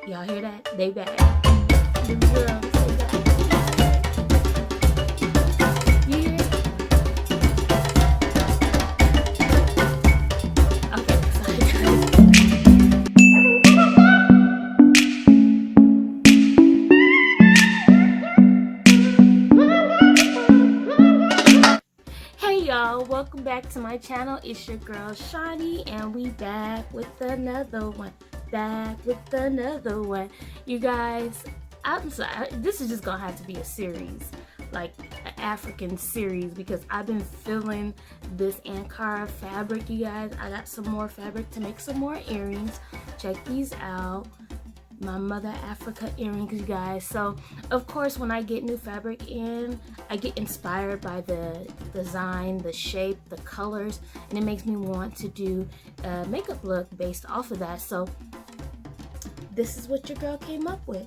Y'all hear that? They back. The girls, they back. You hear it? Okay, sorry guys. Hey y'all, welcome back to my channel. It's your girl Shawty, and we back with another one. You guys, I'm sorry, this is just gonna have to be a series, like an African series, because I've been feeling this Ankara fabric, you guys. I got some more fabric to make some more earrings. Check these out. My Mother Africa earrings, you guys. So of course, when I get new fabric in, I get inspired by the design, the shape, the colors, and it makes me want to do a makeup look based off of that. So this is what your girl came up with.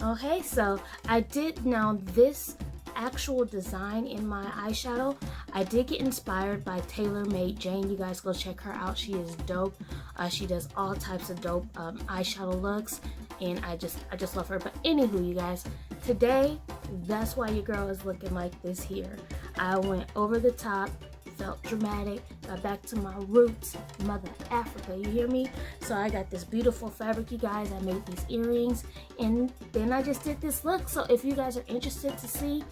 Okay, so I did, now this actual design in my eyeshadow, I did get inspired by Tailor Made Jane. You guys go check her out. She is dope. She does all types of dope eyeshadow looks, and I just love her. But anywho, you guys, today that's why your girl is looking like this here. I went over the top, felt dramatic, got back to my roots, Mother Africa, you hear me? So I got this beautiful fabric, you guys. I made these earrings, and then I just did this look. So if you guys are interested to see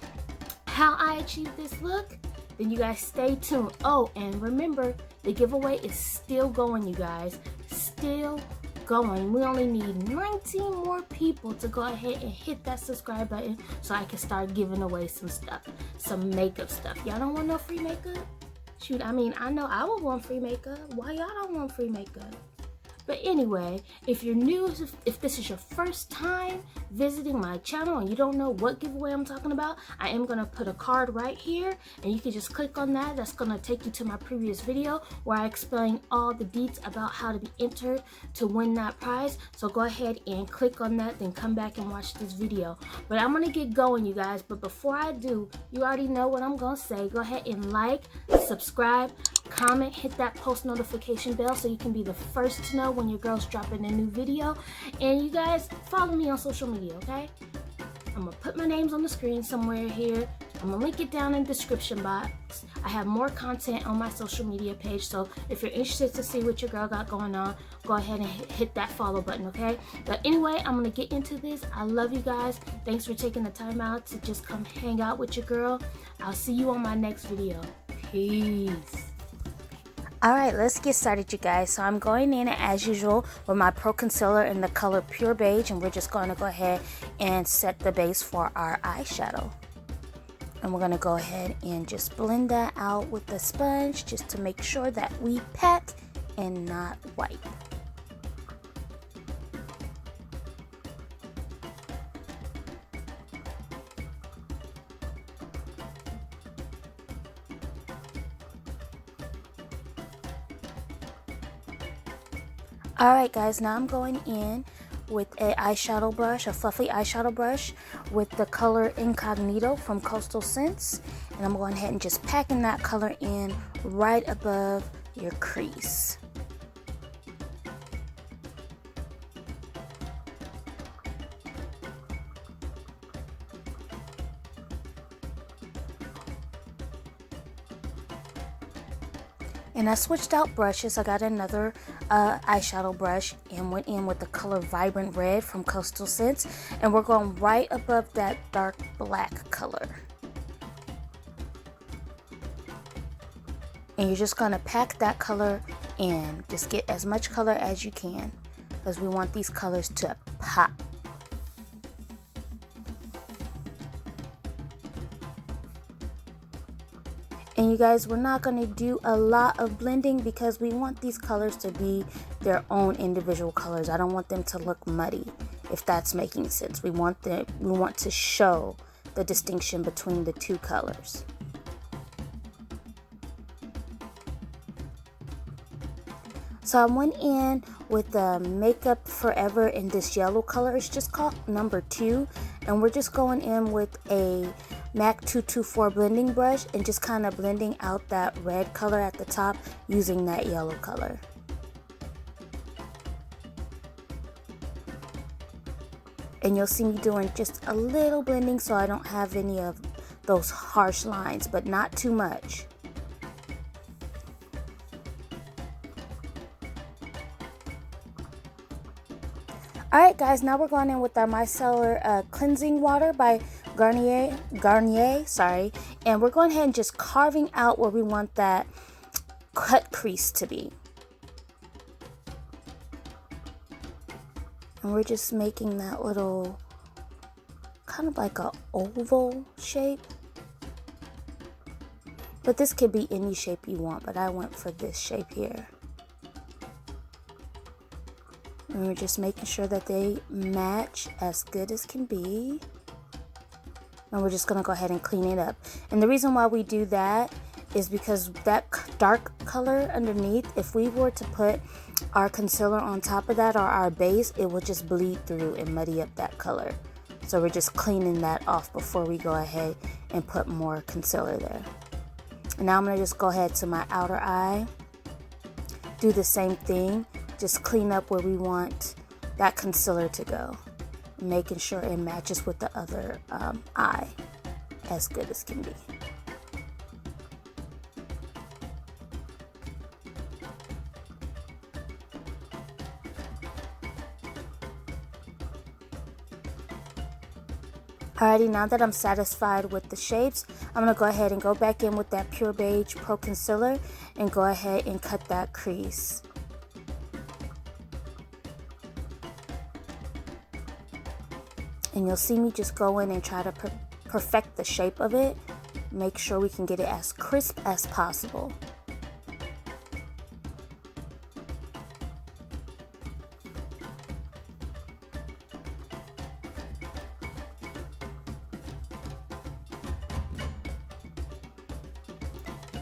how I achieved this look, then you guys stay tuned. Oh, and remember, the giveaway is still going, you guys. Still going. We only need 19 more people to go ahead and hit that subscribe button so I can start giving away some stuff, some makeup stuff. Y'all don't want no free makeup? Shoot, I mean, I know I would want free makeup. Why y'all don't want free makeup? But anyway, if you're new, if this is your first time visiting my channel and you don't know what giveaway I'm talking about, I am going to put a card right here, and you can just click on that. That's going to take you to my previous video where I explain all the deets about how to be entered to win that prize. So go ahead and click on that, then come back and watch this video. But I'm going to get going, you guys. But before I do, you already know what I'm going to say. Go ahead and like, subscribe, comment, hit that post notification bell so you can be the first to know when your girl's dropping a new video. And you guys follow me on social media, okay? I'm gonna put my names on the screen somewhere here. I'm gonna link it down in the description box. I have more content on my social media page, so if you're interested to see what your girl got going on, go ahead and hit that follow button, okay? But anyway, I'm gonna get into this. I love you guys. Thanks for taking the time out to just come hang out with your girl. I'll see you on my next video. Peace. Alright, let's get started, you guys. So I'm going in as usual with my Pro Concealer in the color Pure Beige, and we're just going to go ahead and set the base for our eyeshadow. And we're going to go ahead and just blend that out with the sponge just to make sure that we pat and not wipe. Alright guys, now I'm going in with an eyeshadow brush, a fluffy eyeshadow brush with the color Incognito from Coastal Scents. And I'm going ahead and just packing that color in right above your crease. And I switched out brushes. I got another eyeshadow brush and went in with the color Vibrant Red from Coastal Scents. And we're going right above that dark black color. And you're just going to pack that color in. Just get as much color as you can, because we want these colors to pop. And you guys, we're not going to do a lot of blending because we want these colors to be their own individual colors. I don't want them to look muddy, if that's making sense. We want to show the distinction between the two colors. So I went in with the Makeup Forever in this yellow color. It's just called number 2, and we're just going in with a MAC 224 blending brush and just kind of blending out that red color at the top using that yellow color. And you'll see me doing just a little blending so I don't have any of those harsh lines, but not too much. Alright guys, now we're going in with our micellar cleansing water by Garnier, sorry. And we're going ahead and just carving out where we want that cut crease to be. And we're just making that little, kind of like a oval shape. But this could be any shape you want, but I went for this shape here. And we're just making sure that they match as good as can be. And we're just going to go ahead and clean it up. And the reason why we do that is because that dark color underneath, if we were to put our concealer on top of that or our base, it will just bleed through and muddy up that color. So we're just cleaning that off before we go ahead and put more concealer there. And now I'm going to just go ahead to my outer eye. Do the same thing. Just clean up where we want that concealer to go. Making sure it matches with the other eye as good as can be. Alrighty, now that I'm satisfied with the shapes, I'm going to go ahead and go back in with that Pure Beige Pro Concealer and go ahead and cut that crease. And you'll see me just go in and try to perfect the shape of it. Make sure we can get it as crisp as possible.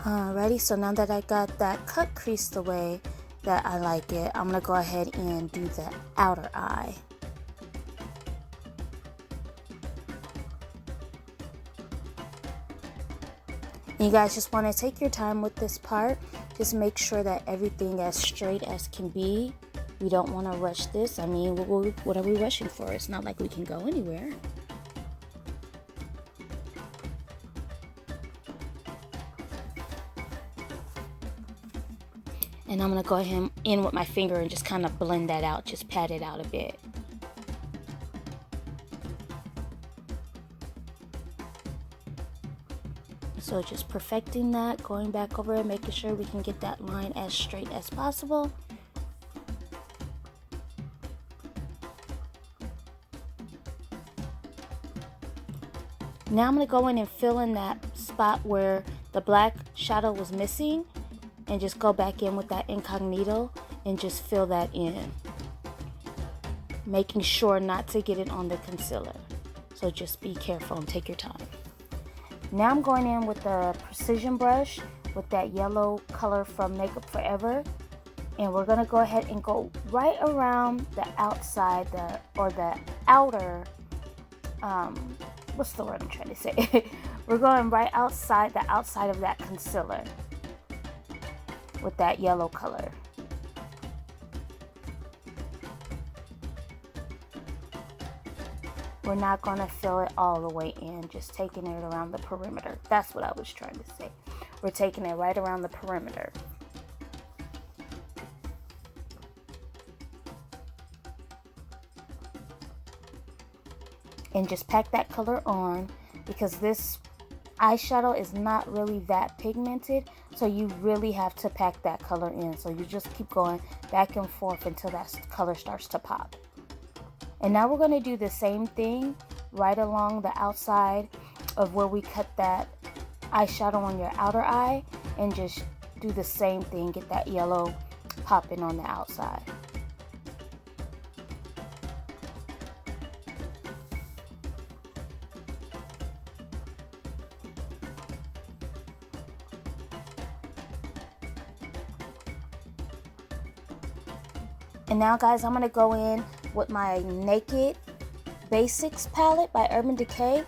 Alrighty, so now that I got that cut crease the way that I like it, I'm going to go ahead and do the outer eye. You guys just want to take your time with this part. Just make sure that everything as straight as can be. We don't want to rush this. I mean, what are we rushing for? It's not like we can go anywhere. And I'm going to go ahead in with my finger and just kind of blend that out. Just pat it out a bit. So just perfecting that, going back over and making sure we can get that line as straight as possible. Now I'm going to go in and fill in that spot where the black shadow was missing and just go back in with that incognito and just fill that in. Making sure not to get it on the concealer. So just be careful and take your time. Now I'm going in with the precision brush with that yellow color from Makeup Forever, and we're going to go ahead and go right around the outside, the outer, what's the word I'm trying to say? We're going right outside the outside of that concealer with that yellow color. We're not going to fill it all the way in, just taking it around the perimeter. That's what I was trying to say. We're taking it right around the perimeter. And just pack that color on, because this eyeshadow is not really that pigmented, so you really have to pack that color in. So you just keep going back and forth until that color starts to pop. And now we're going to do the same thing right along the outside of where we cut that eyeshadow on your outer eye, and just do the same thing, get that yellow popping on the outside. And now guys, I'm going to go in with my Naked Basics palette by Urban Decay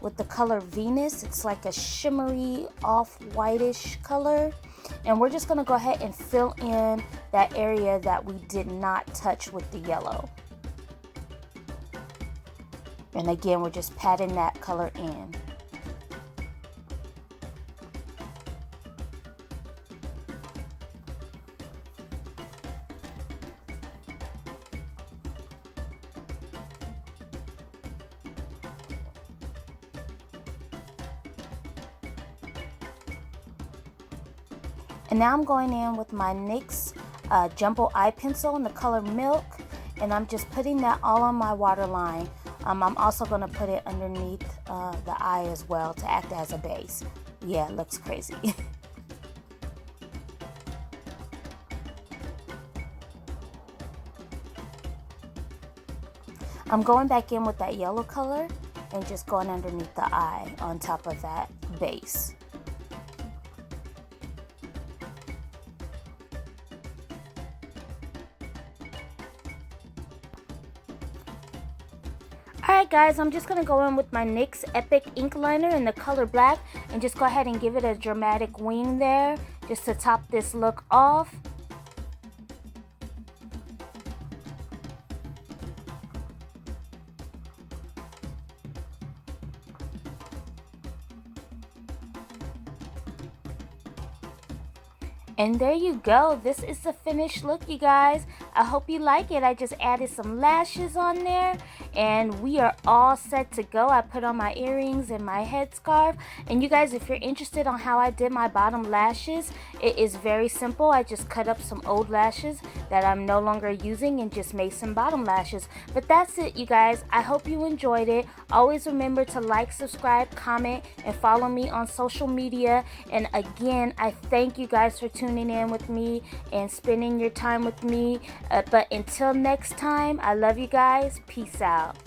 with the color Venus. It's like a shimmery off-whitish color. And we're just going to go ahead and fill in that area that we did not touch with the yellow. And again, we're just patting that color in. And now I'm going in with my NYX Jumbo Eye Pencil in the color Milk, and I'm just putting that all on my waterline. I'm also going to put it underneath the eye as well to act as a base. Yeah, it looks crazy. I'm going back in with that yellow color and just going underneath the eye on top of that base. Alright guys, I'm just going to go in with my NYX Epic Ink Liner in the color Black and just go ahead and give it a dramatic wing there just to top this look off. And there you go. This is the finished look, you guys. I hope you like it. I just added some lashes on there and we are all set to go. I put on my earrings and my headscarf. And you guys, if you're interested on how I did my bottom lashes, it is very simple. I just cut up some old lashes that I'm no longer using and just made some bottom lashes. But that's it, you guys. I hope you enjoyed it. Always remember to like, subscribe, comment, and follow me on social media. And again, I thank you guys for tuning in with me and spending your time with me. But until next time, I love you guys. Peace out.